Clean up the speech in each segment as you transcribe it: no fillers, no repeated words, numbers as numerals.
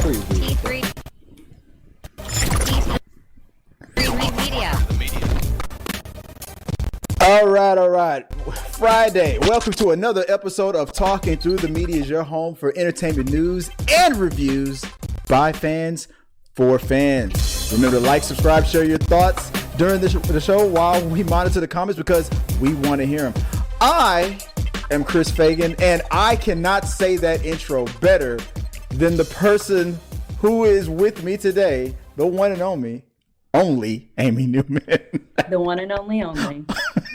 Please do. E3 Media. All right. Friday. Welcome to another episode of Talking Through the Media, your home for entertainment news and reviews by fans for fans. Remember to like, subscribe, share your thoughts during the show while we monitor the comments because we want to hear them. I am Chris Fagan, and I cannot say that intro better than the person who is with me today, the one and only Amy Newman. The one and only.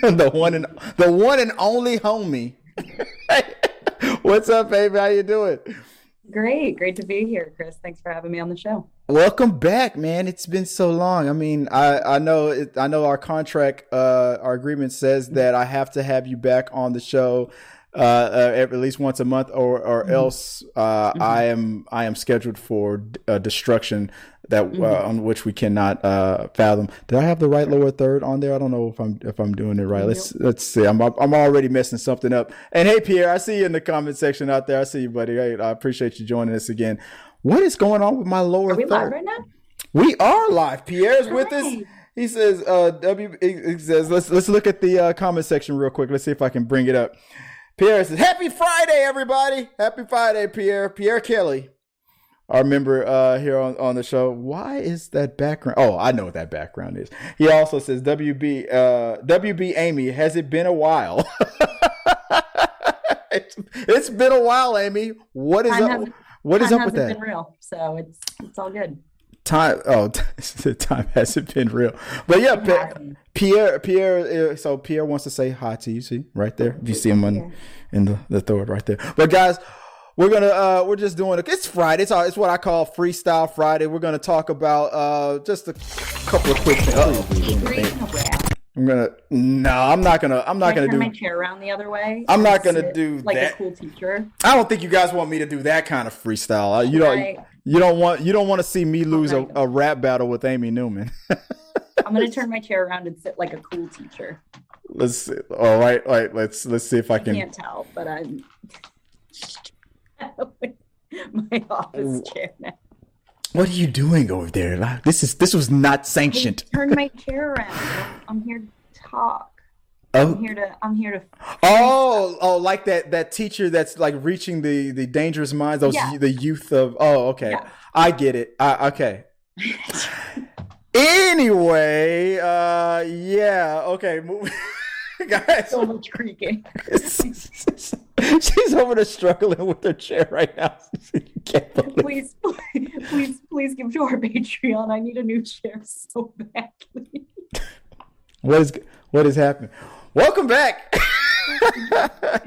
the one and only homie. What's up, baby? How you doing? Great to be here, Chris. Thanks for having me on the show. Welcome back, man. It's been so long. I mean, I know our contract, our agreement says that I have to have you back on the show at least once a month, or else I am scheduled for destruction that on which we cannot fathom. Did I have the right lower third on there? I don't know if I'm doing it right. Let's see. I'm already messing something up. And hey, Pierre, I see you in the comment section out there. I see you, buddy. Hey, I appreciate you joining us again. What is going on with my lower third? Are we live right now? We are live. Pierre's with us. He says, he says, let's look at the comment section real quick. Let's see if I can bring it up. Pierre says, "Happy Friday, everybody! Happy Friday, Pierre. Pierre Kelly, our member here on the show. Why is that background? Oh, I know what that background is. He also says, WB Amy, has it been a while? It's been a while, Amy. What is up? What is up with that? Time hasn't been real, so it's all good. Time hasn't been real, but yeah, Pierre. So Pierre wants to say hi to you. See right there. If you see him in the third right there. But guys, we're just doing it. It's Friday. It's what I call Freestyle Friday. We're gonna talk about just a couple of quick things. I'm not gonna do my chair around the other way. I'm not gonna do like that. A cool teacher. I don't think you guys want me to do that kind of freestyle. You don't want to see me lose a rap battle with Amy Newman. I'm gonna turn my chair around and sit like a cool teacher. Let's see. All right. Let's see if I can. I can't tell, but I'm my office chair now. What are you doing over there? This was not sanctioned. Turn my chair around. I'm here to talk. Oh. I'm here to. Oh, like that teacher that's like reaching the dangerous minds. The youth of. Oh, okay. Yeah. I get it. Okay. Anyway, yeah. Okay. Guys, so much creaking. She's over there struggling with her chair right now. Please give to our Patreon. I need a new chair so badly. What is happening? Welcome back.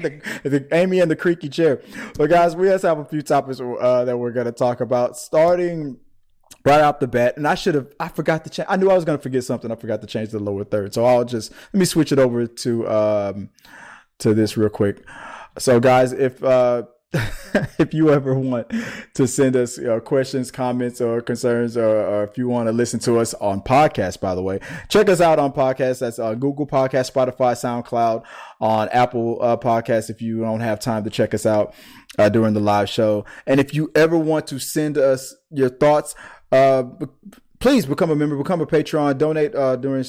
the Amy and the creaky chair. But guys, we just have a few topics that we're going to talk about, starting right off the bat. And I forgot to change. I knew I was going to forget something. I forgot to change the lower third. So let me switch it over to this real quick. So guys, if you ever want to send us questions, comments, or concerns, or if you want to listen to us on podcast, by the way, check us out on podcasts. That's Google Podcast, Spotify, SoundCloud, on Apple Podcasts if you don't have time to check us out during the live show. And if you ever want to send us your thoughts, please become a member, become a Patreon, donate during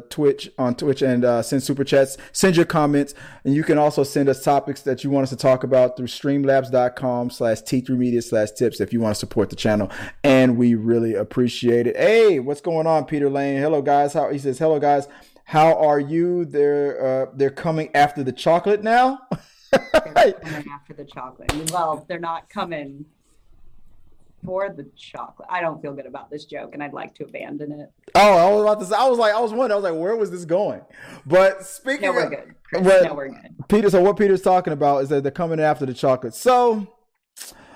Twitch, and send super chats, send your comments, and you can also send us topics that you want us to talk about through streamlabs.com/T3media/tips if you want to support the channel, and we really appreciate it. Hey, what's going on, Peter Lane? Hello, guys. He says, hello, guys. How are you? They're coming after the chocolate now? They're coming after the chocolate. Well, they're not coming for the chocolate. I don't feel good about this joke, and I'd like to abandon it. Oh, I was about to say. I was wondering. I was like, where was this going? But speaking, we're good. We're good. Peter. So what Peter's talking about is that they're coming after the chocolate. So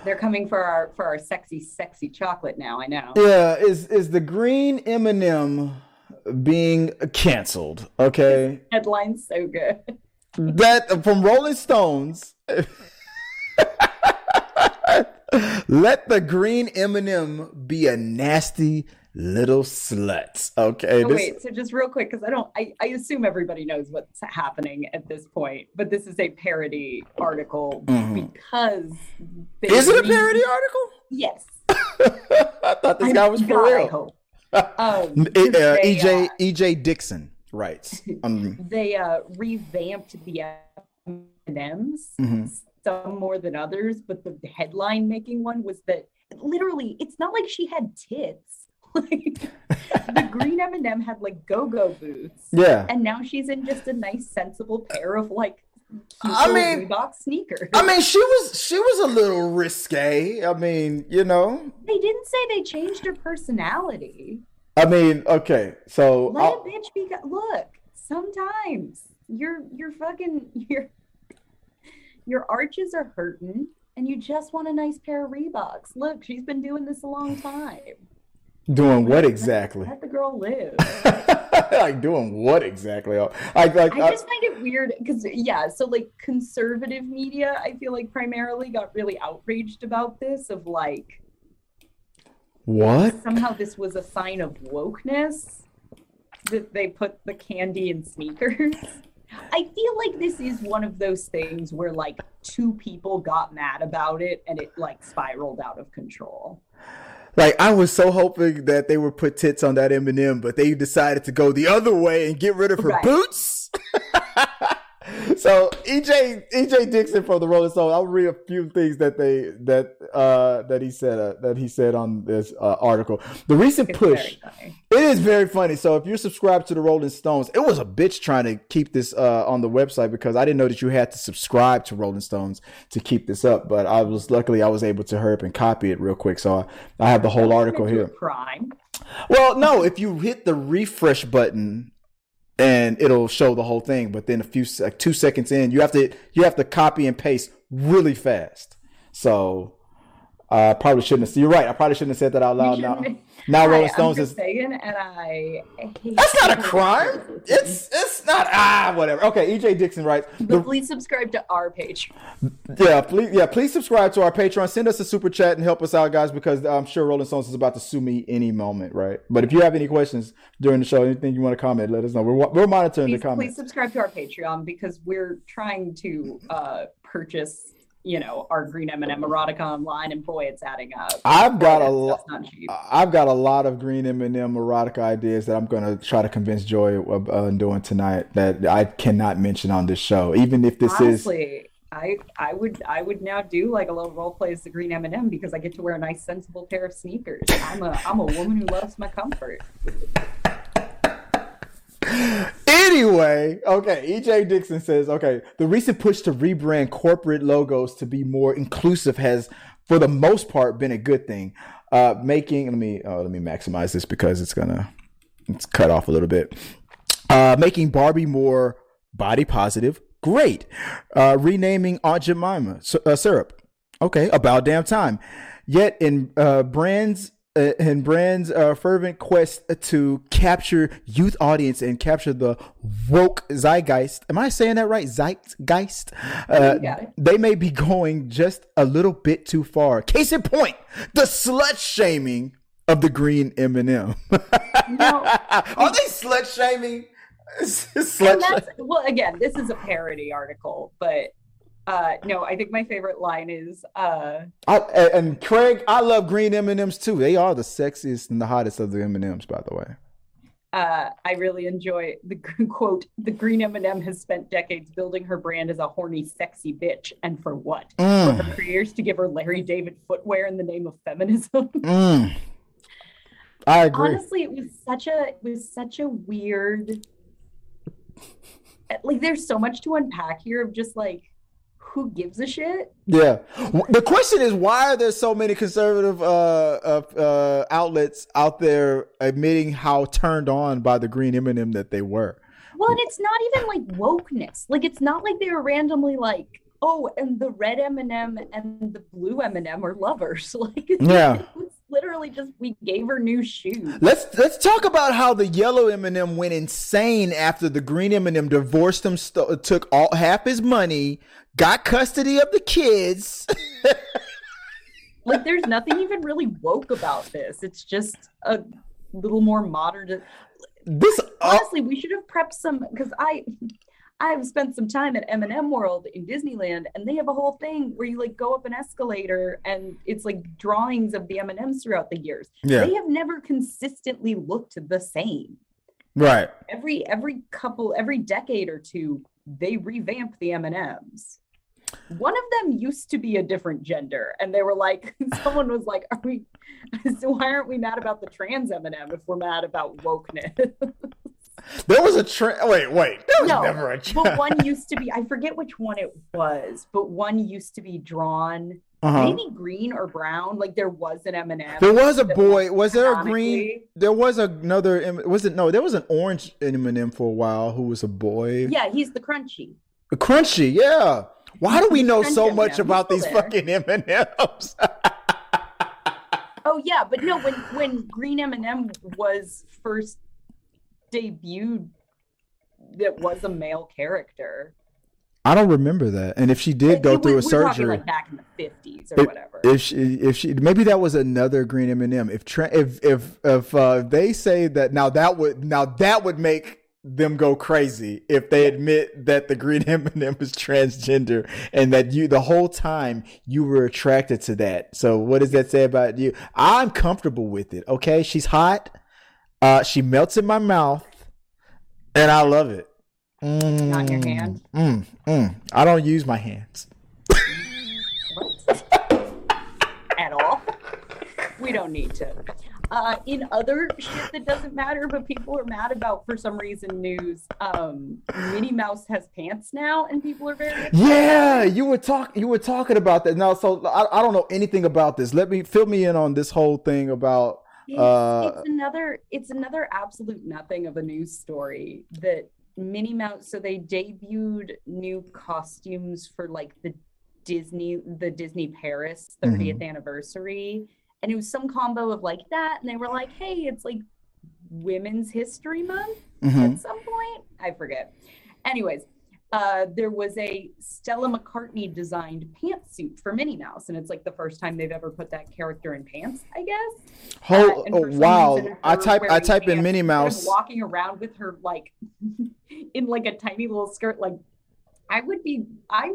they're coming for our sexy chocolate now. I know. Yeah. Is the Green M&M being canceled? Okay. Headline's so good. That from Rolling Stones. Let the Green M&M be a nasty little slut. Okay. Oh, wait, so just real quick, because I assume everybody knows what's happening at this point, but this is a parody article because is it a parody article? Yes. I thought this guy was for God, I real. hope. 'Cause EJ Dixon writes. they revamped the M&Ms, some more than others, but the headline making one was that literally it's not like she had tits. Like the green M&M had like go-go boots. Yeah. And now she's in just a nice sensible pair of like cute Reebok sneakers. I mean, she was a little risque. I mean, you know. They didn't say they changed her personality. I mean, okay, so let a bitch be. Look, sometimes your arches are hurting, and you just want a nice pair of Reeboks. Look, she's been doing this a long time. Doing what exactly? Let the girl live. Like doing what exactly? I just find it weird because so like conservative media, I feel like primarily got really outraged about this. Of like, what? Somehow this was a sign of wokeness that they put the candy in sneakers. I feel like this is one of those things where like two people got mad about it and it like spiraled out of control. Like, I was so hoping that they would put tits on that M&M, but they decided to go the other way and get rid of her boots. So EJ Dixon from the Rolling Stone. I'll read a few things that he said on this article. The recent push. It is very funny. So if you're subscribed to the Rolling Stones, it was a bitch trying to keep this on the website because I didn't know that you had to subscribe to Rolling Stones to keep this up. But luckily I was able to hurry up and copy it real quick. So I have the whole article here. Crime. Well, no, if you hit the refresh button, and it'll show the whole thing, but then 2 seconds in, you have to copy and paste really fast. So probably shouldn't have. You're right. I probably shouldn't have said that out loud. Now Rolling Stones is Fagan, and I hate. That's not a crime. It's not. Whatever. Okay. EJ Dixon writes. But please subscribe to our page. Please subscribe to our Patreon. Send us a super chat and help us out, guys, because I'm sure Rolling Stones is about to sue me any moment, right? But if you have any questions during the show, anything you want to comment, let us know. We're monitoring the comments. Please subscribe to our Patreon because we're trying to purchase, our Green M&M erotica online, and boy, it's adding up. I've got a lot of Green M&M erotica ideas that I'm gonna try to convince Joy of doing tonight that I cannot mention on this show, even if this Honestly, I would now do like a little role play as the Green M&M because I get to wear a nice, sensible pair of sneakers. I'm a woman who loves my comfort. Anyway, okay, EJ Dixon says, okay, the recent push to rebrand corporate logos to be more inclusive has, for the most part, been a good thing. Let me maximize this because it's cut off a little bit. Making Barbie more body positive, great. Renaming Aunt Jemima syrup, okay, about damn time. Yet in brands' fervent quest to capture youth audience and capture the woke zeitgeist. Am I saying that right? Zeitgeist. They may be going just a little bit too far. Case in point, the slut shaming of the Green M&M. No, are they slut shaming? Well, again, this is a parody article, but no, I think my favorite line is and Craig, I love Green M&Ms too. They are the sexiest and the hottest of the M&Ms, by the way. I really enjoy the quote, the Green M&M has spent decades building her brand as a horny, sexy bitch. And for what? For her careers to give her Larry David footwear in the name of feminism. I agree. Honestly, it was such a weird, like, there's so much to unpack here of just like, who gives a shit? Yeah. The question is, why are there so many conservative outlets out there admitting how turned on by the Green M&M that they were? Well, and it's not even like wokeness. Like, it's not like they were randomly like, oh, and the red M&M and the blue M&M are lovers. Like, yeah. It was literally just, we gave her new shoes. Let's talk about how the yellow M&M went insane after the Green M&M divorced him, took half his money, got custody of the kids. Like, there's nothing even really woke about this. It's just a little more modern. Honestly, we should have prepped some, because I've spent some time at M&M World in Disneyland, and they have a whole thing where you like go up an escalator and it's like drawings of the M&Ms throughout the years. Yeah. They have never consistently looked the same. Right. Every decade or two, they revamp the M&Ms. One of them used to be a different gender, and they were like, someone was like, so why aren't we mad about the trans M&M if we're mad about wokeness? There was a wait. There was never a but one used to be, I forget which one it was, but one used to be drawn maybe green or brown. Like there was an M&M. There was a boy. Was there a green? There was another. Was it? No, there was an orange M&M for a while who was a boy. Yeah, he's the crunchy. The crunchy, yeah. Why do we know so much about these fucking M&Ms? Oh yeah, but no, when Green M&M was first debuted, that was a male character. I don't remember that. And if she did go through a surgery, talking like back in the 50s or whatever. If she maybe that was another Green M&M. If they say that now that would make them go crazy if they admit that the Green M&M is transgender and that you the whole time you were attracted to that. So what does that say about you? I'm comfortable with it. Okay, she's hot. She melts in my mouth, and I love it. Not your hand? I don't use my hands. What? At all? We don't need to. In other shit that doesn't matter, but people are mad about for some reason news, Minnie Mouse has pants now, and people are very upset. Yeah, you were talking about that. Now, so I don't know anything about this. Fill me in on this whole thing about. It's another absolute nothing of a news story that Minnie Mouse. So they debuted new costumes for like the Disney Paris 30th anniversary. And it was some combo of like that. And they were like, hey, it's like Women's History Month at some point. I forget. Anyways, there was a Stella McCartney designed pantsuit for Minnie Mouse. And it's like the first time they've ever put that character in pants, I guess. Wow. I type in Minnie Mouse. Walking around with her like in like a tiny little skirt. Like I'm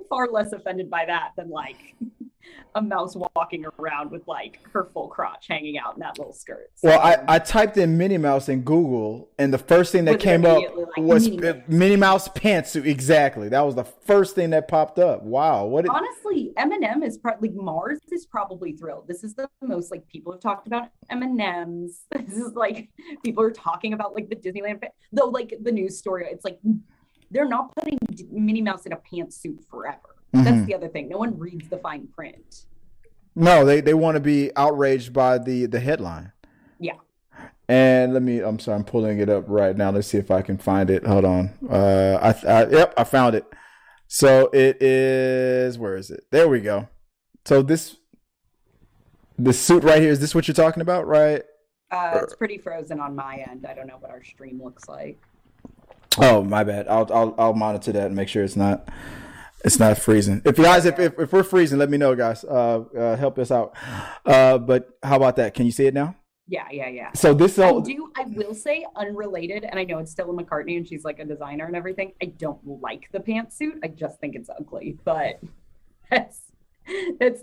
far less offended by that than like a mouse walking around with like her full crotch hanging out in that little skirt. So, well, I typed in Minnie Mouse in Google, and the first thing that came up was Minnie Mouse pantsuit. Exactly, that was the first thing that popped up. Wow, honestly, M&M is probably Mars is probably thrilled. This is the most like people have talked about M&Ms. This is like people are talking about like the Disneyland. Though like the news story, it's like they're not putting Minnie Mouse in a pantsuit forever. That's the other thing. No one reads the fine print. No, they want to be outraged by the headline. Yeah. And I'm sorry, I'm pulling it up right now. Let's see if I can find it. Hold on. I found it. So it is, where is it? There we go. So this suit right here, is this what you're talking about, right? It's pretty frozen on my end. I don't know what our stream looks like. Oh, my bad. I'll monitor that and make sure it's not freezing. If we're freezing, let me know, guys. Help us out. But how about that? Can you see it now? Yeah. So this I will say unrelated, and I know it's Stella McCartney and she's like a designer and everything. I don't like the pantsuit. I just think it's ugly. But that's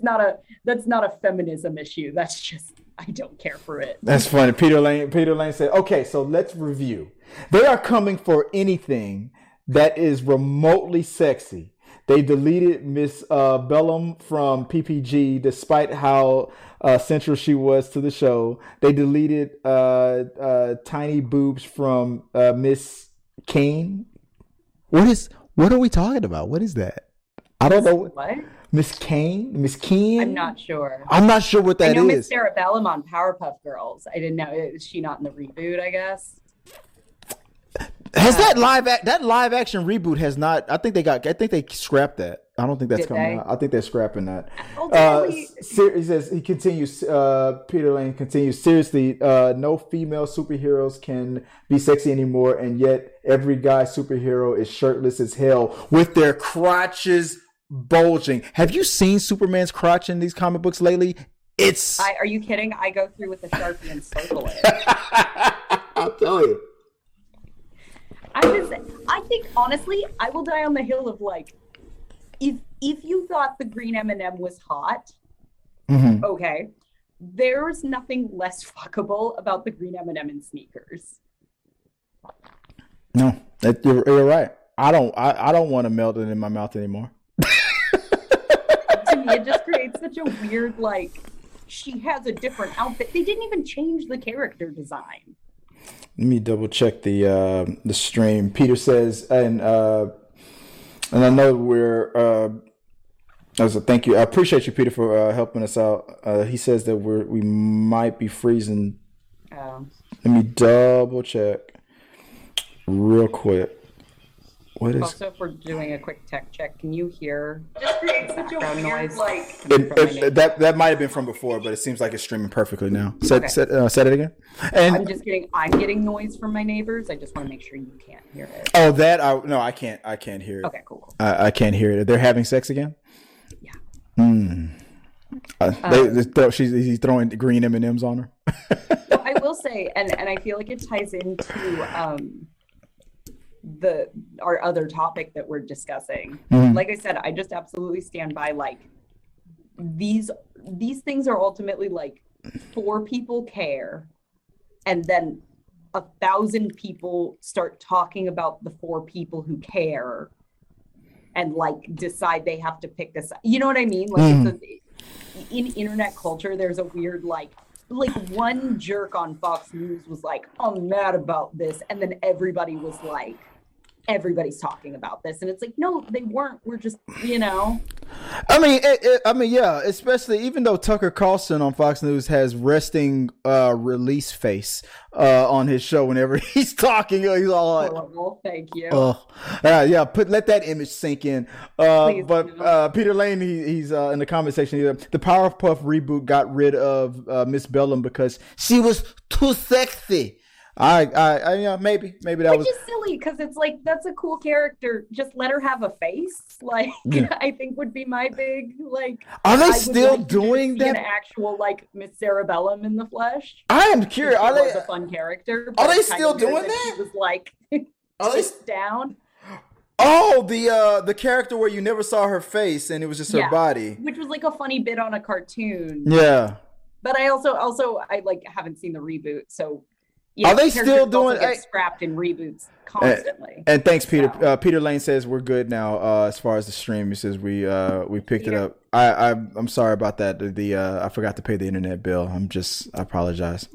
not a feminism issue. That's just I don't care for it. That's funny. Peter Lane said, okay, so let's review. They are coming for anything that is remotely sexy. They deleted Miss Bellum from PPG despite how central she was to the show. They deleted Tiny Boobs from Miss Kane. What are we talking about? What is that? I don't know. What? Miss Kane? Miss Keen? I'm not sure. I'm not sure what that is. I know Miss Sarah Bellum on Powerpuff Girls. I didn't know. Is she not in the reboot, I guess? Has that live action reboot has not? I think they scrapped that. I don't think that's coming out. I think they're scrapping that. He says he continues. Peter Lane continues. Seriously, no female superheroes can be sexy anymore, and yet every guy superhero is shirtless as hell with their crotches bulging. Have you seen Superman's crotch in these comic books lately? Are you kidding? I go through with a Sharpie and circle it. I'll tell you. I think honestly, I will die on the hill of like, if you thought the green M&M was hot, okay, there's nothing less fuckable about the green M&M in sneakers. No, you're right. I don't want to melt it in my mouth anymore. To me, it just creates such a weird, like, she has a different outfit. They didn't even change the character design. Let me double check the stream. Peter says, and I know thank you. I appreciate you, Peter, for helping us out. He says that we might be freezing. Let me double check real quick. What is? Also, if we're doing a quick tech check, can you hear? Just create such a weird noise. Like that might have been from before, but it seems like it's streaming perfectly now. Say it again. And I'm just kidding. I'm getting noise from my neighbors. I just want to make sure you can't hear it. Oh, I can't. I can't hear it. Okay, cool. I can't hear it. They're having sex again. Yeah. He's throwing green M&Ms on her. So I will say, and I feel like it ties into our other topic that we're discussing. Like I said, I just absolutely stand by like these things are ultimately like 4 people care, and then 1,000 people start talking about the 4 people who care and like decide they have to pick this. You know what I mean? Like in internet culture, there's a weird like one jerk on Fox News was like, I'm mad about this. And then everybody was like, everybody's talking about this. And it's like, no, they weren't. We're just, I mean, yeah, especially even though Tucker Carlson on Fox News has resting release face on his show whenever he's talking. He's all like, horrible. Thank you. Yeah, let that image sink in. Please but Peter Lane, he's in the comment section. The Powerpuff reboot got rid of Miss Bellum because she was too sexy. Yeah, maybe that was. Which is silly because it's like that's a cool character. Just let her have a face. Like I think would be my big like. Are they still doing that? An actual like Miss Cerebellum in the flesh. I am curious. Are they a fun character? Are they still doing that? She was like down. Oh, the character where you never saw her face and it was just her body, which was like a funny bit on a cartoon. Yeah. But I also I like haven't seen the reboot, so. Yeah, are they still doing scrapped in reboots constantly? And thanks, Peter. So. Peter Lane says we're good now. As far as the stream, he says we picked it up. I'm sorry about that. I forgot to pay the internet bill. I apologize.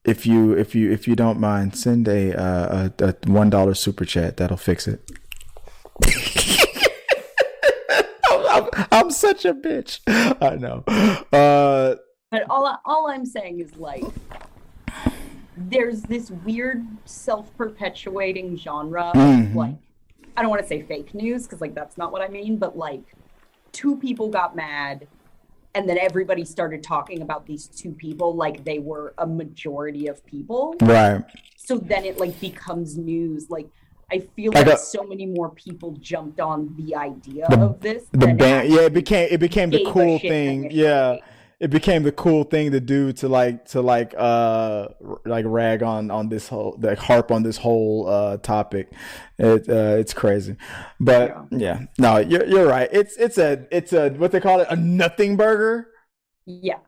If you don't mind, send a $1 super chat. That'll fix it. I'm such a bitch. I know. But all I'm saying is like. There's this weird self-perpetuating genre of like, I don't want to say fake news because like that's not what I mean, but like 2 people got mad and then everybody started talking about these 2 people like they were a majority of people. Right. So then it like becomes news. Like I feel like so many more people jumped on the idea of this. It became the cool thing. Yeah. It became the cool thing to do to rag on this whole harp on this whole topic. It's crazy, but yeah, no, you're right. It's a what they call it, a nothing burger. Yeah,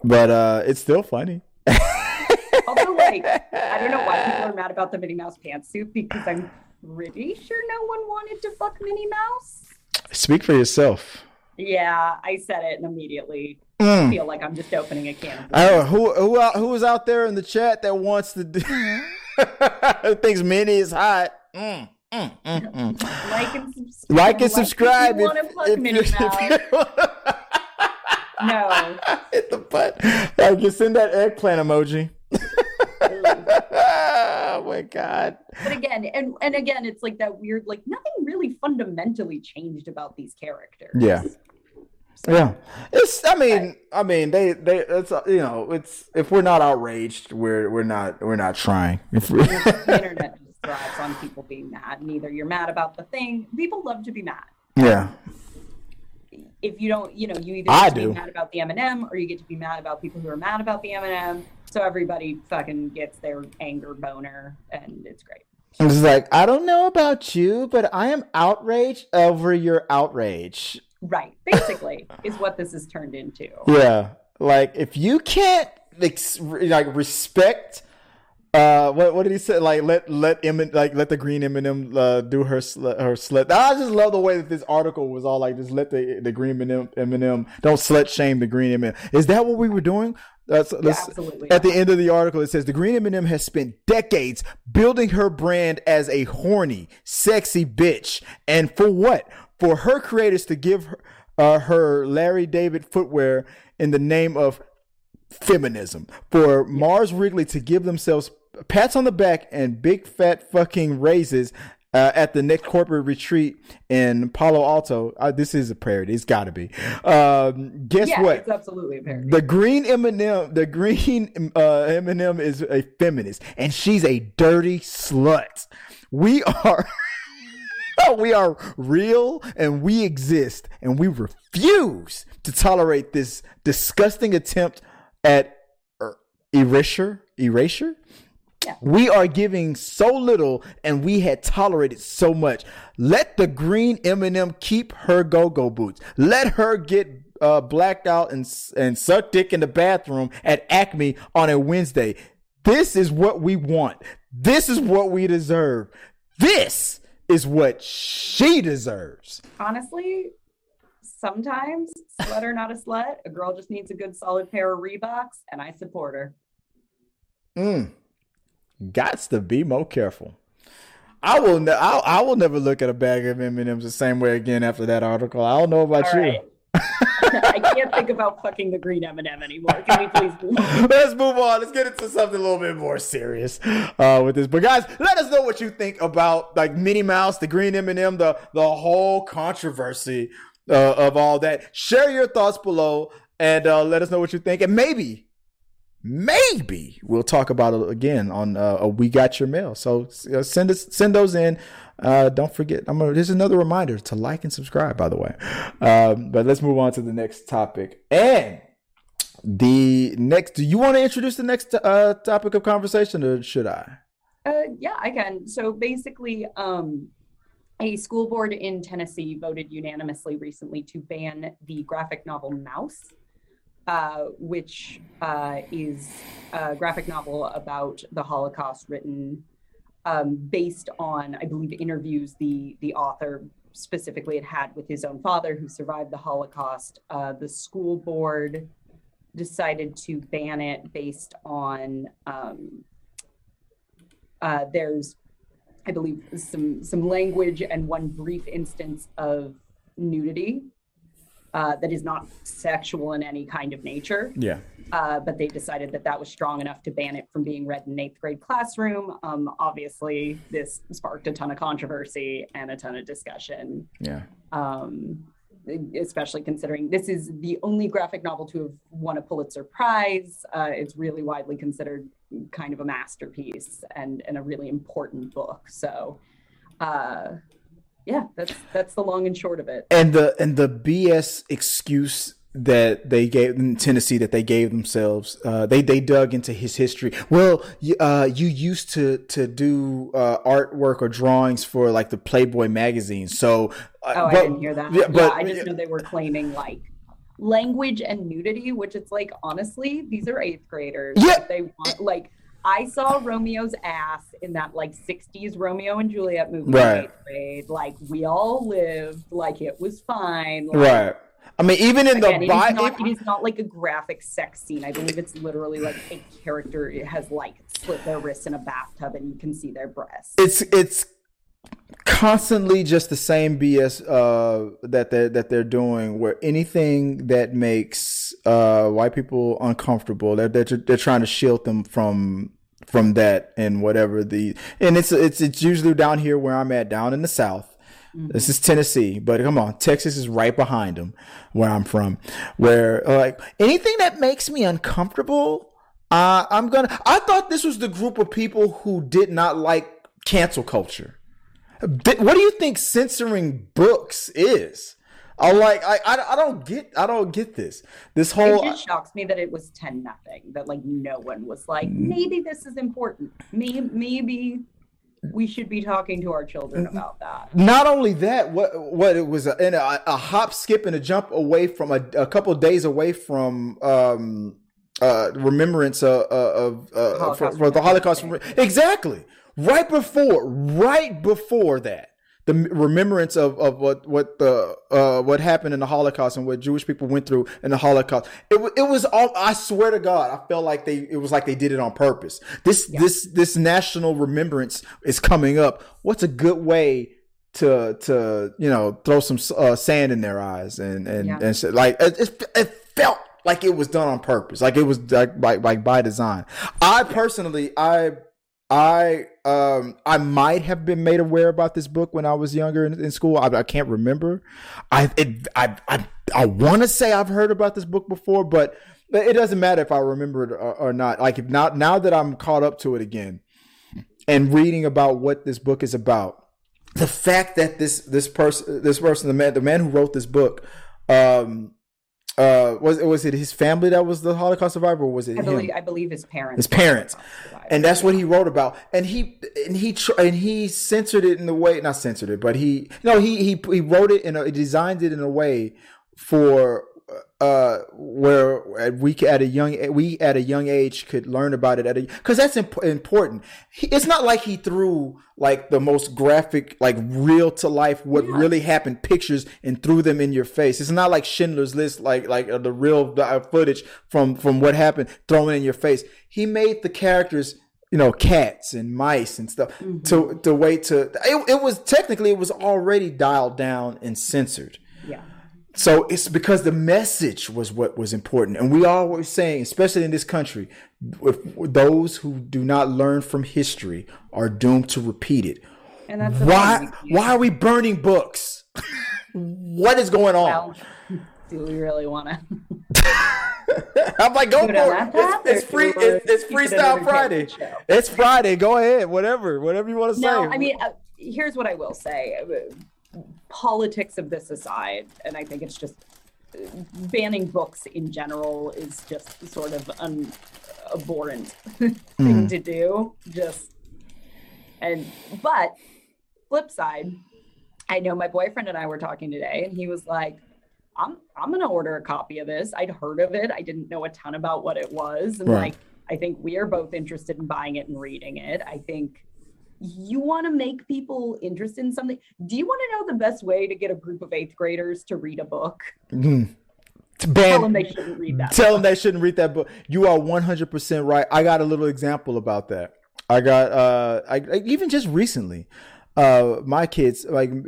but it's still funny. Also, like I don't know why people are mad about the Minnie Mouse pantsuit because I'm pretty sure no one wanted to fuck Minnie Mouse. Speak for yourself. Yeah, I said it and immediately I feel like I'm just opening a can of worms. Who is out there in the chat that wants to do thinks Minnie is hot? Like and subscribe. If you want to fuck Minnie Mouse. No. Hit the button. You send that eggplant emoji. Oh my god. But again, and again, it's like that weird, like nothing really fundamentally changed about these characters. Yeah. So, yeah. It's if we're not outraged, we're not trying. The internet just thrives on people being mad. And either you're mad about the thing, people love to be mad. Yeah. If you don't, you either get to be mad about the M&M or you get to be mad about people who are mad about the M&M. So everybody fucking gets their anger boner, and it's great. It's like, I don't know about you, but I am outraged over your outrage. Right, basically, is what this has turned into. Yeah, like if you can't like respect, what did he say? Like let the green M&M do her slut. I just love the way that this article was all like, just let the green M&M don't slut shame the green M&M. Is that what we were doing? Absolutely. At the end of the article, it says the green M&M has spent decades building her brand as a horny, sexy bitch, and for what? For her creators to give her Larry David footwear in the name of feminism. For Mars Wrigley to give themselves pats on the back and big fat fucking raises at the next corporate retreat in Palo Alto. This is a parody. It's got to be. Guess what? It's absolutely a parody. The green M&M is a feminist, and she's a dirty slut. We are real, and we exist, and we refuse to tolerate this disgusting attempt at erasure. Yeah. We are giving so little, and we had tolerated so much. Let the green M&M keep her go-go boots. Let her get blacked out and suck dick in the bathroom at Acme on a Wednesday. This is what we want. This is what we deserve. This is what she deserves. Honestly, sometimes, slut or not a slut, a girl just needs a good solid pair of Reeboks, and I support her. Gots to be more careful. I will never look at a bag of M&Ms the same way again after that article. I don't know about All you. Right. I can't think about fucking the green M&M anymore. Can we please move on? Let's move on. Let's get into something a little bit more serious with this. But guys, let us know what you think about like Minnie Mouse, the green M&M, the whole controversy of all that. Share your thoughts below and let us know what you think. And maybe we'll talk about it again on We Got Your Mail. So send those in. Don't forget, here's another reminder to like and subscribe, by the way. But let's move on to the next topic. And do you want to introduce the next topic of conversation, or should I? Yeah, I can. So basically, a school board in Tennessee voted unanimously recently to ban the graphic novel Mouse, which is a graphic novel about the Holocaust written based on, I believe, interviews the author specifically had with his own father who survived the Holocaust. The school board decided to ban it based on there's, I believe, some language and one brief instance of nudity that is not sexual in any kind of nature. Yeah. But they decided that was strong enough to ban it from being read in 8th grade classroom. Obviously, this sparked a ton of controversy and a ton of discussion. Yeah. Especially considering this is the only graphic novel to have won a Pulitzer Prize. It's really widely considered kind of a masterpiece and a really important book. So, yeah, that's the long and short of it. And the BS excuse that they gave in Tennessee, that they gave themselves, they dug into his history. Well, you used to do artwork or drawings for like the Playboy magazine. So I didn't hear that. Yeah, I just know they were claiming like language and nudity, which it's like, honestly, these are 8th graders. Yeah. They want, like, I saw Romeo's ass in that like 60s Romeo and Juliet movie right. in 8th grade. Like, we all lived, like it was fine. Like, right. I mean, even in again, the it is not like a graphic sex scene. I believe it's literally like a character has like slit their wrists in a bathtub and you can see their breasts. It's constantly just the same BS that they're doing, where anything that makes white people uncomfortable, they're trying to shield them from that, and whatever and it's usually down here where I'm at, down in the South. This is Tennessee, but come on, Texas is right behind them, where I'm from. Where like anything that makes me uncomfortable, I thought this was the group of people who did not like cancel culture. What do you think censoring books is? I don't get this whole. It just shocks me that it was 10-0. That like no one was like, maybe this is important. Maybe we should be talking to our children about that. Not only that, what it was in a hop, skip, and a jump away from a couple of days away from remembrance for the Holocaust. Exactly. Right before that, the remembrance of what happened in the Holocaust and what Jewish people went through in the Holocaust. It was all. I swear to God, I felt like it was like they did it on purpose. This national remembrance is coming up. What's a good way to throw some sand in their eyes and shit. Like it felt like it was done on purpose, like it was like by design. I personally, I might have been made aware about this book when I was younger in school. I can't remember. I want to say I've heard about this book before, but it doesn't matter if I remember it or not. Like if now that I'm caught up to it again and reading about what this book is about, the fact that this person, the man who wrote this book, was it his family that was the Holocaust survivor, or was it him? I believe his parents. His parents, and that's what he wrote about. And he censored it in a way, not censored it, but he wrote it he designed it in a way for where we at a young age could learn about it because that's important. It's not like he threw like the most graphic, like real to life what really happened pictures and threw them in your face. It's not like Schindler's List, like the real footage from what happened thrown in your face. He made the characters, cats and mice and stuff to wait to it was already dialed down and censored. Yeah. So it's because the message was what was important. And we always saying, especially in this country, if those who do not learn from history are doomed to repeat it. And that's why are we burning books? What is going on? Well, do we really want to? I'm like, go for it. It's free. It's Freestyle Friday. It's Friday. Go ahead. Whatever you want to say. No, I mean, here's what I will say. Politics of this aside, and I think it's just banning books in general is just sort of an abhorrent thing to do. But flip side, I know my boyfriend and I were talking today, and he was like, I'm gonna order a copy of this. I'd heard of it. I didn't know a ton about what it was, and I think we are both interested in buying it and reading it. I think you want to make people interested in something. Do you want to know the best way to get a group of 8th graders to read a book? Tell them they shouldn't read that. Tell them they shouldn't read that book. You are 100% right. I got a little example about that. I got even just recently, my kids, like me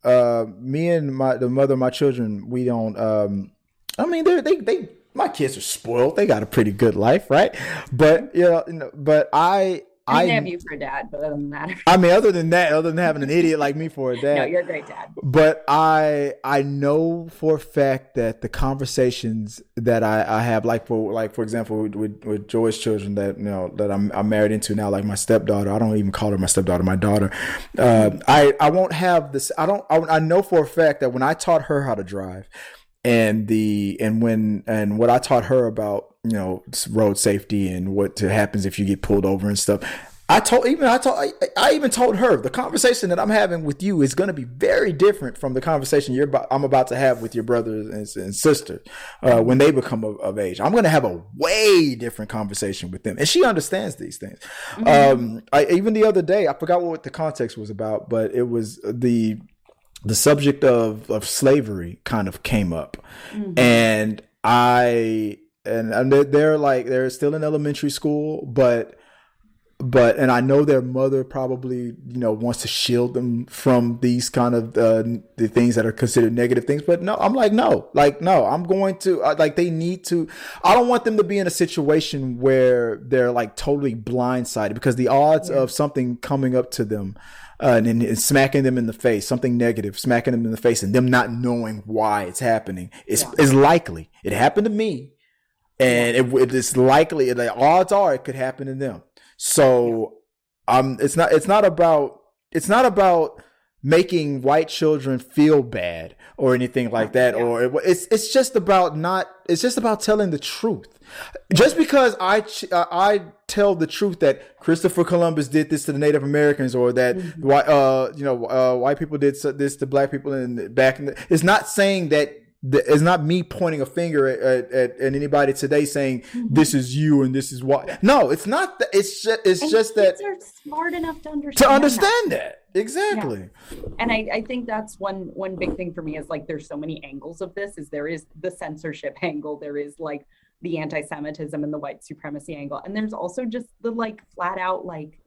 and the mother of my children, we don't. I mean, they my kids are spoiled. They got a pretty good life, right? But I have you for a dad, but other than that, I mean, other than having an idiot like me for a dad, no, you're a great dad. But I know for a fact that the conversations that I have, for example, with Joy's children that I'm married into now, like my stepdaughter. I don't even call her my stepdaughter, my daughter. I won't have this. I know for a fact that when I taught her how to drive, and what I taught her about road safety and what happens if you get pulled over and stuff. I even told her the conversation that I'm having with you is going to be very different from the conversation I'm about to have with your brothers and sisters when they become of age. I'm going to have a way different conversation with them, and she understands these things. Even the other day, I forgot what the context was about, but it was the subject of slavery kind of came up, and they're still in elementary school, but I know their mother probably wants to shield them from these kind of the things that are considered negative things. But no, I'm like, no, I'm going to they need to. I don't want them to be in a situation where they're like totally blindsided, because the odds of something coming up to them and smacking them in the face, something negative, smacking them in the face, and them not knowing why it's happening is likely. It happened to me. And it is likely, the odds are it could happen to them. So it's not about making white children feel bad or anything like that. Or it's just about telling the truth. Just because I tell the truth that Christopher Columbus did this to the Native Americans, or that white people did this to black people it's not saying that. It's not me pointing a finger at anybody today saying this is you and this is why. No, it's not. It's just that kids are smart enough to understand that. Exactly. Yeah. And I think that's one big thing for me is like there's so many angles of this. There is the censorship angle, there is like the anti-Semitism and the white supremacy angle, and there's also just the like flat out like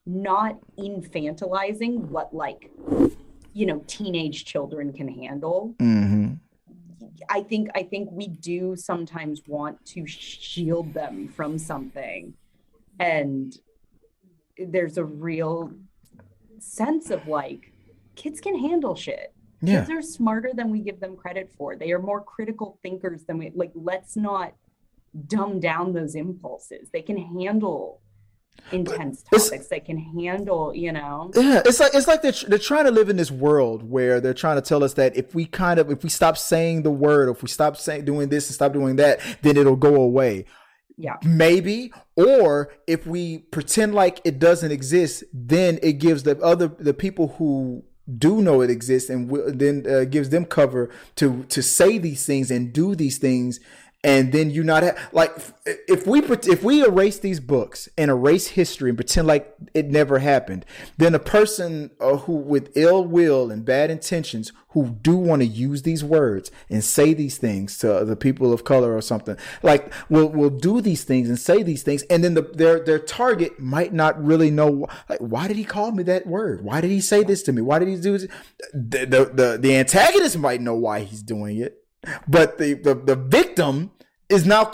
not infantilizing what like teenage children can handle. Mm-hmm. I think we do sometimes want to shield them from something, and there's a real sense of like kids can handle shit. Yeah. Kids are smarter than we give them credit for. They are more critical thinkers than we like. Let's not dumb down those impulses. They can handle intense topics. They can handle, it's like they're trying to live in this world where they're trying to tell us that if we stop saying the word, or if we stop doing this and stop doing that, then it'll go away. Yeah, maybe. Or if we pretend like it doesn't exist, then it gives the people who do know it exists, and then gives them cover to say these things and do these things. And then you not like if we erase these books and erase history and pretend like it never happened, then a person who with ill will and bad intentions who do want to use these words and say these things to the people of color or something like will do these things and say these things, and then their target might not really know like, why did he call me that word? Why did he say this to me? Why did he do this? The antagonist might know why he's doing it. But the victim is now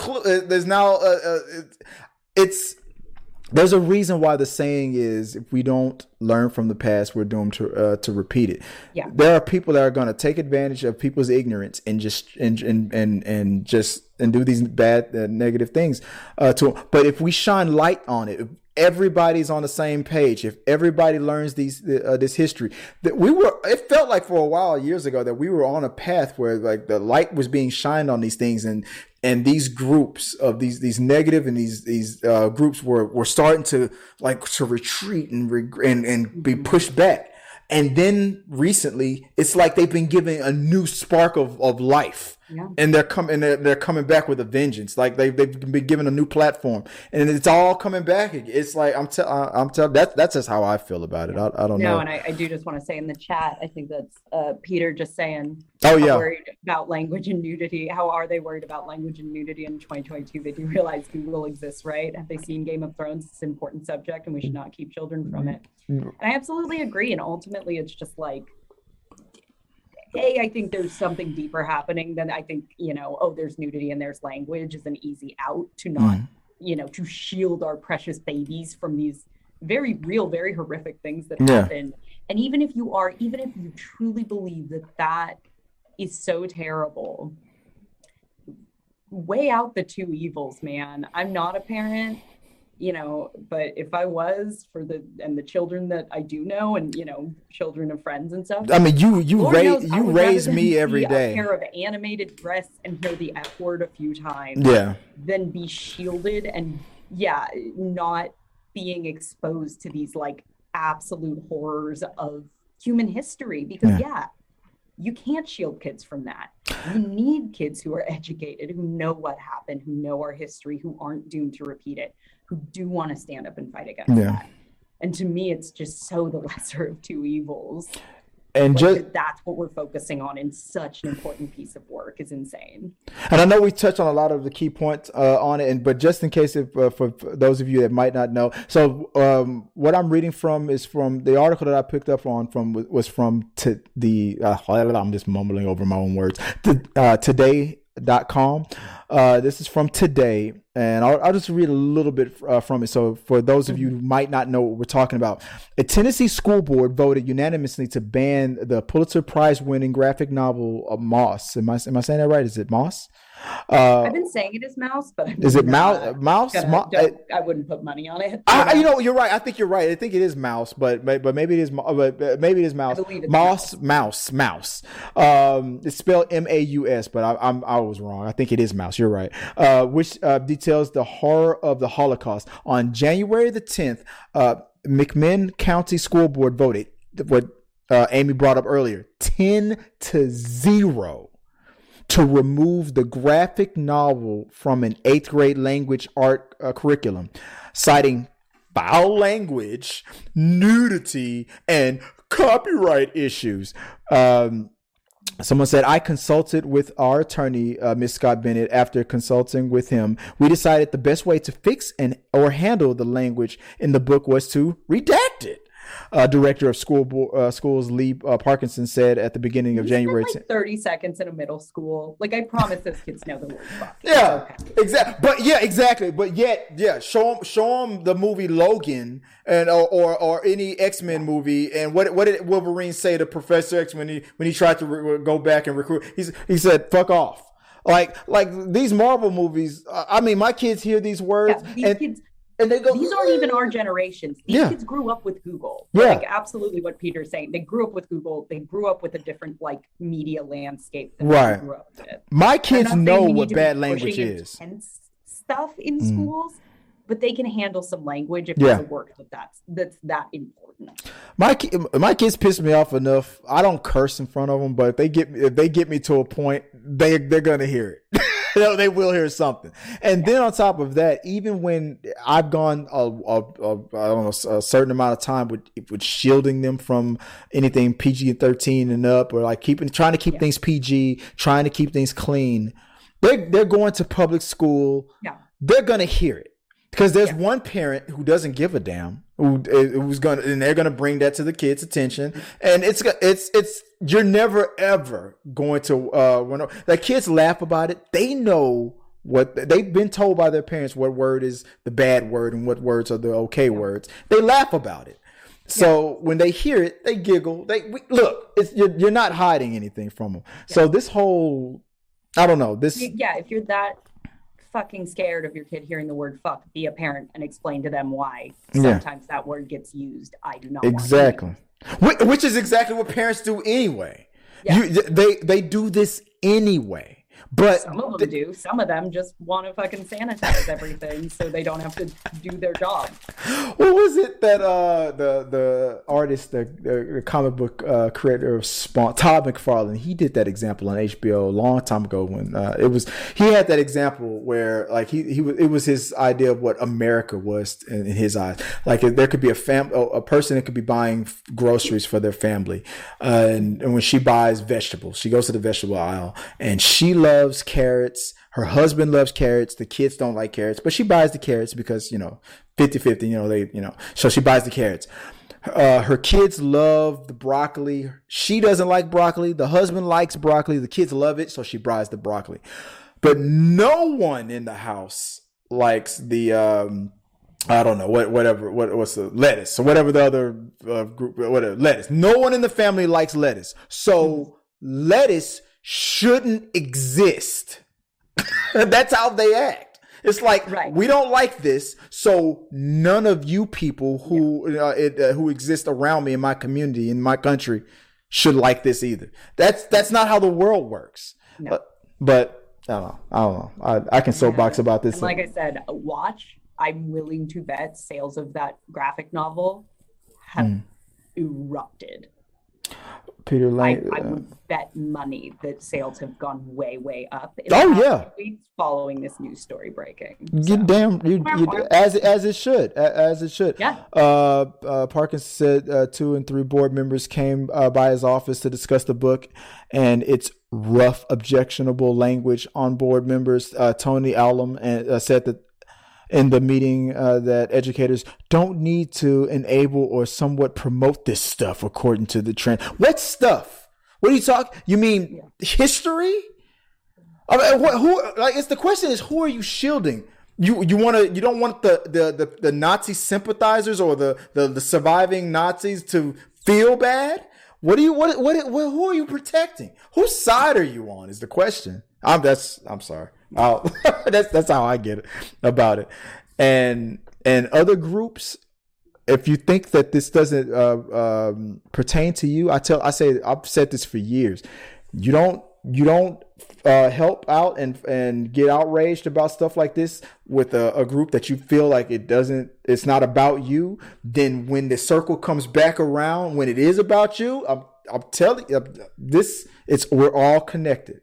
there's a reason why the saying is, if we don't learn from the past, we're doomed to repeat it. Yeah. There are people that are going to take advantage of people's ignorance and just and do these bad negative things to them. But if we shine light on it, if everybody's on the same page, if everybody learns this history, that it felt like for a while years ago that we were on a path where like the light was being shined on these things, and these groups of these negative and these groups were starting to retreat and be pushed back. And then recently, it's like they've been given a new spark of life. Yeah. And they're coming back with a vengeance. Like they've been given a new platform, and it's all coming back. It's like I'm telling that's just how I feel about it. I don't know. No, and I do just want to say in the chat, I think that's Peter just saying. Oh yeah. Worried about language and nudity. How are they worried about language and nudity in 2022? They do realize Google exists, right? Have they seen Game of Thrones? It's an important subject, and we should not keep children from it. And I absolutely agree. And ultimately, it's just like. I think there's something deeper happening than I think, there's nudity and there's language is an easy out to not, to shield our precious babies from these very real, very horrific things that happen. And even if you truly believe that is so terrible, weigh out the two evils, man. I'm not a parent. But if I was the children that I do know and, children of friends and stuff. I mean, you raise me every day. A pair of animated breasts and hear the F word a few times. Yeah. Then be shielded and not being exposed to these like absolute horrors of human history because you can't shield kids from that. You need kids who are educated, who know what happened, who know our history, who aren't doomed to repeat it, who do want to stand up and fight against that. And to me, it's just so the lesser of two evils. And that's what we're focusing on in such an important piece of work is insane. And I know we touched on a lot of the key points on it, but just in case for those of you that might not know, so what I'm reading from is from the article that I picked up was from I'm just mumbling over my own words. Today.com. This is from Today, and I'll just read a little bit from it. So for those of you who might not know what we're talking about, a Tennessee school board voted unanimously to ban the Pulitzer Prize winning graphic novel Moss. Am I saying that right? Is it Moss? I've been saying it is mouse, but I'm Is it not mouse? I wouldn't put money on it. You're right. I think you're right. I think it is mouse, but maybe it is. But maybe it is mouse. I believe it's Mouse. It's spelled MAUS, but I was wrong. I think it is mouse. You're right. Which details the horror of the Holocaust. On January the 10th, McMinn County School Board voted what Amy brought up earlier, 10-0. to remove the graphic novel from an 8th grade language art curriculum, citing foul language, nudity, and copyright issues. Someone said, I consulted with our attorney, Ms. Scott Bennett. After consulting with him, we decided the best way to fix or handle the language in the book was to redact it. Director of schools Lee Parkinson said at the beginning of January. Like 30 seconds in a middle school. Like, I promise those kids know the word fuck. Yeah, exactly. But yet, show them the movie Logan or any X-Men movie. And what did Wolverine say to Professor X when he tried to go back and recruit? He said, "Fuck off." Like these Marvel movies. I mean, my kids hear these words. Yeah, kids. And they go, these aren't even our generations. These kids grew up with Google. Yeah. Like, absolutely what Peter's saying. They grew up with Google. They grew up with a different, like, media landscape than we grew up with. My kids know what bad language is. Intense stuff in schools, but they can handle some language if there's a work that's that important. My kids piss me off enough. I don't curse in front of them, but if they get me to a point, they're gonna hear it. They will hear something. And then on top of that, even when I've gone a certain amount of time with shielding them from anything PG-13 and up, or like trying to keep things PG, trying to keep things clean, they're going to public school. Yeah. They're going to hear it. Because there's one parent who doesn't give a damn, who's gonna, and they're gonna bring that to the kids' attention, and it's you're never ever going to when the kids laugh about it. They know what they've been told by their parents, what word is the bad word and what words are the okay words. They laugh about it. So when they hear it, they giggle. Look, you're not hiding anything from them. Yeah. So this whole, I don't know this. Yeah, if you're that fucking scared of your kid hearing the word fuck, be a parent and explain to them why sometimes that word gets used. I do not exactly want to. Which is exactly what parents do anyway. They do this anyway. But some of them do. Some of them just want to fucking sanitize everything so they don't have to do their job. What was it that the artist, the comic book creator of Spawn, Todd McFarlane, he did that example on HBO a long time ago when he had that example where like it was his idea of what America was in his eyes. Like there could be a person that could be buying groceries for their family, and when she buys vegetables, she goes to the vegetable aisle and she loves carrots. Her husband loves carrots. The kids don't like carrots, but she buys the carrots because, 50-50, so she buys the carrots. Her kids love the broccoli. She doesn't like broccoli. The husband likes broccoli. The kids love it. So she buys the broccoli, but no one in the house likes the, I don't know what's the lettuce. So whatever the other group, whatever lettuce. No one in the family likes lettuce. So lettuce shouldn't exist. That's how they act. It's like, we don't like this, so none of you people who exist around me in my community, in my country, should like this either. That's not how the world works. No. But I don't know. I can soapbox about this. And like I said, I'm willing to bet sales of that graphic novel have erupted. Peter Lane. I would bet money that sales have gone way, way up. Weeks following this news story breaking. So. As it should. Yeah. Parkinson said 2 and 3 board members came by his office to discuss the book and its rough, objectionable language on board members. Tony Alum said that in the meeting that educators don't need to enable or somewhat promote this stuff according to the trend. What stuff? What are you talking? You mean history? I mean, the question is, who are you shielding? You don't want the Nazi sympathizers or the surviving Nazis to feel bad? Who are you protecting? Whose side are you on is the question. I'm sorry. That's how I get it about it. And other groups, if you think that this doesn't pertain to you, I've said this for years. You don't help out and get outraged about stuff like this with a group that you feel like it's not about you. Then when the circle comes back around, when it is about you, I'm telling you, we're all connected.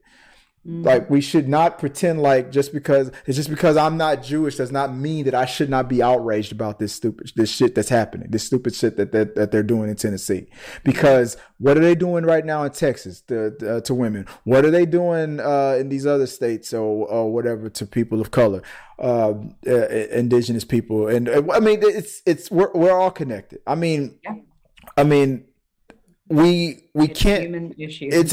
Like, we should not pretend like just because I'm not Jewish does not mean that I should not be outraged about this shit that's happening, this stupid shit that they're doing in Tennessee. Because what are they doing right now in Texas to women? What are they doing in these other states or whatever to people of color, indigenous people? And I mean, we're all connected. I mean, we can't. Human issue. It's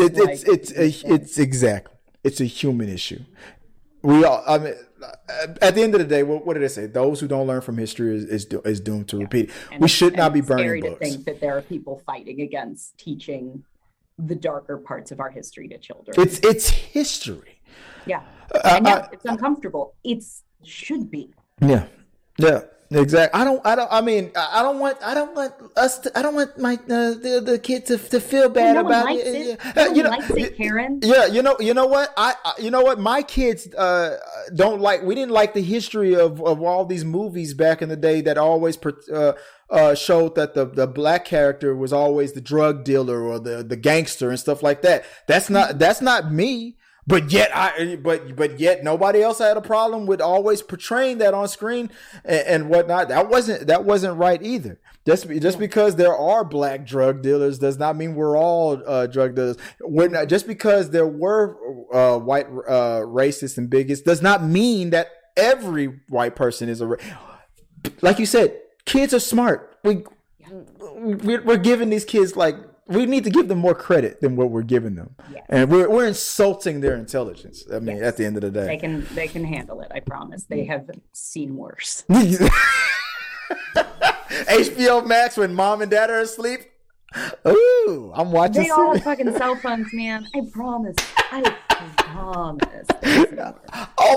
exactly. It's a human issue. We all. I mean, at the end of the day, what did they say? Those who don't learn from history is doomed to repeat it. We should not be burning books. It's scary to think that there are people fighting against teaching the darker parts of our history to children. It's history. Yeah, and it's uncomfortable. It should be. Yeah. Exactly. I don't want my the kid to feel bad about it. No one likes it, Karen. Yeah, you know what? My kids don't like. We didn't like the history of all these movies back in the day that always showed that the black character was always the drug dealer or the gangster and stuff like that. That's not me. But yet nobody else had a problem with always portraying that on screen and whatnot. That wasn't right either. Just because there are black drug dealers does not mean we're all drug dealers. Just because there were white racists and bigots does not mean that every white person is like you said. Kids are smart. We're giving these kids we need to give them more credit than what we're giving them. Yes. And we're insulting their intelligence. I mean, at the end of the day. They can handle it, I promise. They have seen worse. HBO Max when mom and dad are asleep. Ooh, I'm watching. They all have fucking cell phones, man. I promise. Oh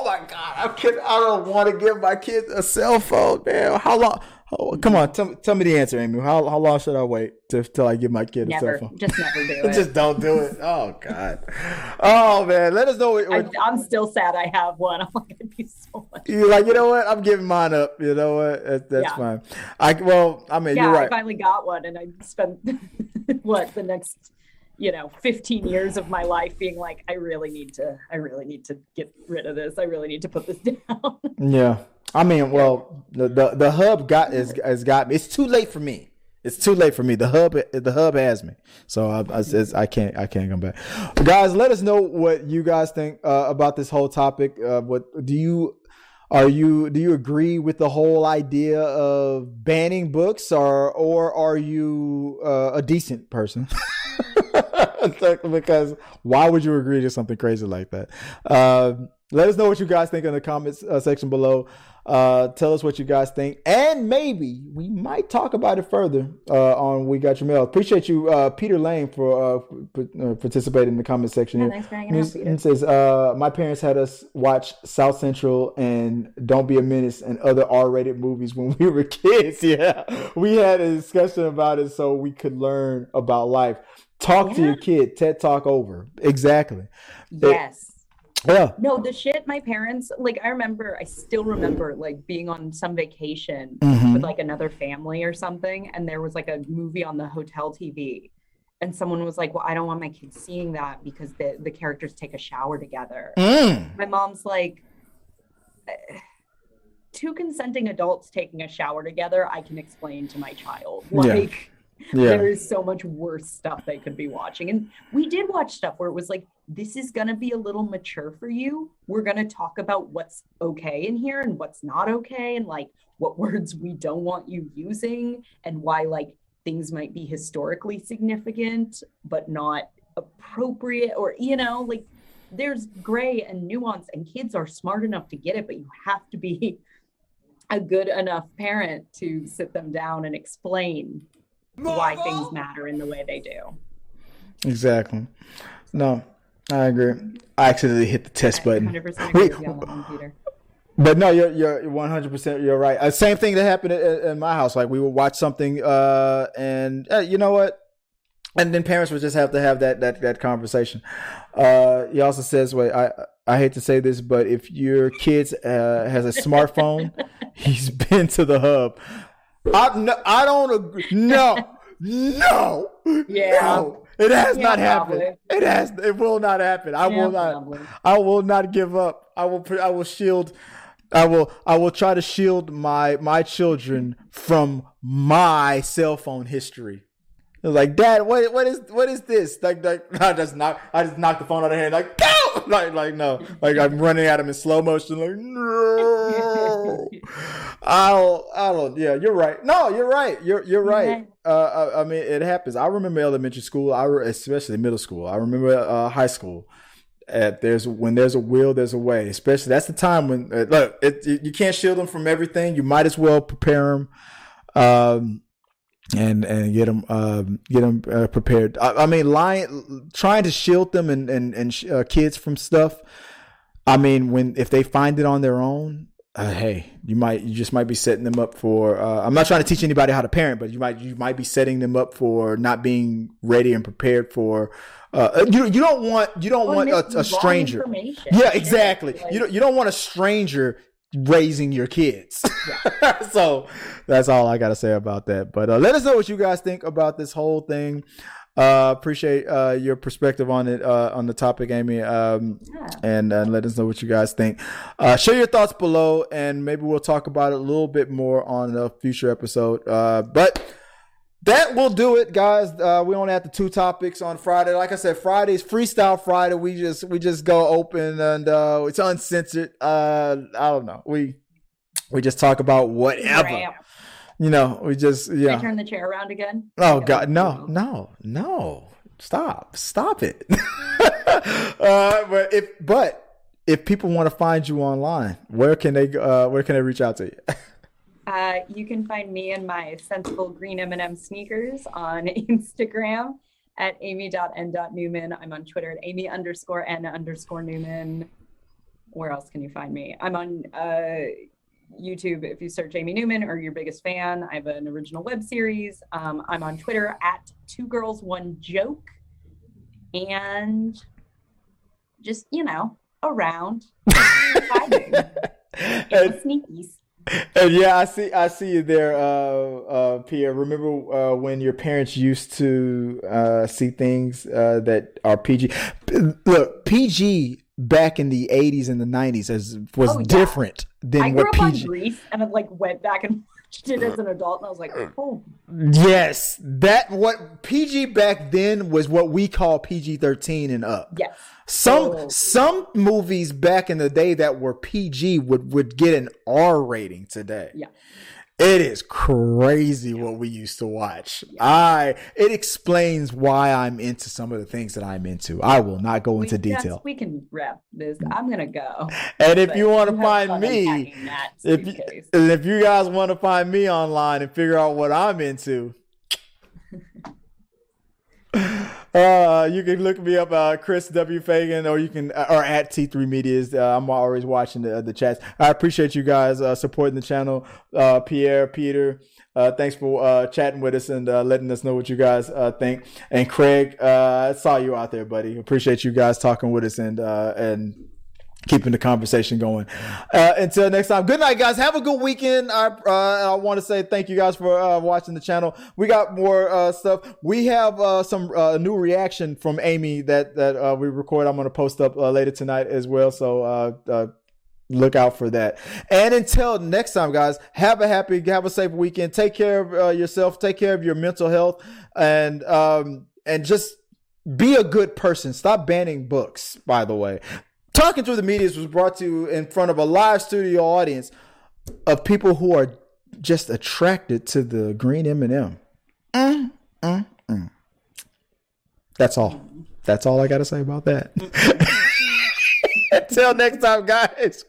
my God. I don't want to give my kids a cell phone, man. How long? Oh, come on, tell me the answer, Amy. How long should I wait till I give my kid a cell phone? Just never do it. Just don't do it. Oh God. Oh man, let us know. I'm still sad I have one. I'm like, it'd be so much. You're like, you know what? I'm giving mine up. You know what? That's fine. You're right. I finally got one, and I spent the next 15 years of my life being like, I really need to get rid of this. I really need to put this down. Yeah. I mean, well, the hub has got me. It's too late for me. The hub has me. So I can't come back. Guys, let us know what you guys think about this whole topic. What do you agree with the whole idea of banning books, or are you a decent person? Because why would you agree to something crazy like that? Let us know what you guys think in the comments section below. Tell us what you guys think, and maybe we might talk about it further on We Got Your Mail. Appreciate you, Peter Lane, for participating in the comment section here. Thanks for hanging out, Peter. He says, my parents had us watch South Central and Don't Be a Menace and other R-rated movies when we were kids. Yeah, we had a discussion about it so we could learn about life. Talk to your kid. TED Talk over. Exactly. Yes. Yeah. No, the shit my parents, I still remember being on some vacation with another family or something. And there was a movie on the hotel TV. And someone was like, well, I don't want my kids seeing that because the characters take a shower together. My mom's like, two consenting adults taking a shower together, I can explain to my child. There is so much worse stuff they could be watching. And we did watch stuff where it was like, this is going to be a little mature for you. We're going to talk about what's okay in here and what's not okay. And what words we don't want you using and why things might be historically significant, but not appropriate or, there's gray and nuance and kids are smart enough to get it, but you have to be a good enough parent to sit them down and explain why things matter in the way they do. Exactly. No, I agree. I accidentally hit the test button. 100% agree with you on that one, Peter. But no, you're 100%. You're right. Same thing that happened in my house. Like we would watch something, and you know what? And then parents would just have to have that conversation. He also says, "Wait, I hate to say this, but if your kid has a smartphone, he's been to the hub." I don't agree. No. Yeah. No. It has not happened. Probably. It will not happen. I will not. Probably. I will not give up. I will shield. I will try to shield my children from my cell phone history. It was like, Dad, what is this? Like I just knocked the phone out of the hand. Like, go! Like no. Like I'm running at him in slow motion. Like, no. I don't. Yeah, you're right. No, you're right. You're right. I mean, it happens. I remember elementary school. Especially middle school. I remember high school. When there's a will, there's a way. Especially that's the time when you can't shield them from everything. You might as well prepare them. And get them prepared. I mean, trying to shield them and kids from stuff. I mean, if they find it on their own, hey, you just might be setting them up for. I'm not trying to teach anybody how to parent, but you might be setting them up for not being ready and prepared for. You don't want a stranger. Yeah, exactly. Like, you don't want a stranger raising your kids. Yeah. So that's all I gotta say about that. But let us know what you guys think about this whole thing. Appreciate your perspective on it, on the topic, Amy. And let us know what you guys think. Share your thoughts below, and maybe we'll talk about it a little bit more on a future episode. But that will do it, guys. We only have the 2 topics on Friday. Like I said, Friday's Freestyle Friday. We just go open and it's uncensored. I don't know. We just talk about whatever. Ramp. You know, we just Can I turn the chair around again? Oh God, no. Stop it. But if people want to find you online, where can they reach out to you? You can find me and my sensible green M&M sneakers on Instagram at amy.n.newman. I'm on Twitter at amy_n_newman. Where else can you find me? I'm on YouTube if you search Amy Newman or Your Biggest Fan. I have an original web series. I'm on Twitter at 2girls1joke. And just, around. Sneakies. And yeah, I see you there, Pierre. Remember when your parents used to see things that are PG? Look, PG back in the 80s and the 90s was different than what PG. I grew up on Grease and I went back and watched it as an adult, and I was like, oh. Yes, what PG back then was what we call PG-13 and up. Yes. Some movies back in the day that were PG would get an R rating today. Yeah. It is crazy what we used to watch. Yeah. It explains why I'm into some of the things that I'm into. I will not go into detail. We can wrap this. I'm gonna go. And if you want to find me, if you guys want to find me online and figure out what I'm into, you can look me up, Chris W. Fagan, or at T3 Medias. I'm always watching the chats. I appreciate you guys supporting the channel. Pierre, Peter, thanks for chatting with us and letting us know what you guys think. And Craig, I saw you out there, buddy. Appreciate you guys talking with us and keeping the conversation going. Until next time, good night, guys. Have a good weekend. I want to say thank you guys for watching the channel. We got more stuff. We have some new reaction from Amy that we record. I'm going to post up later tonight as well. So look out for that. And until next time, guys, have a safe weekend. Take care of yourself. Take care of your mental health, and just be a good person. Stop banning books, by the way. Talking Through the Medias was brought to you in front of a live studio audience of people who are just attracted to the green M&M. That's all. That's all I got to say about that. Until next time, guys.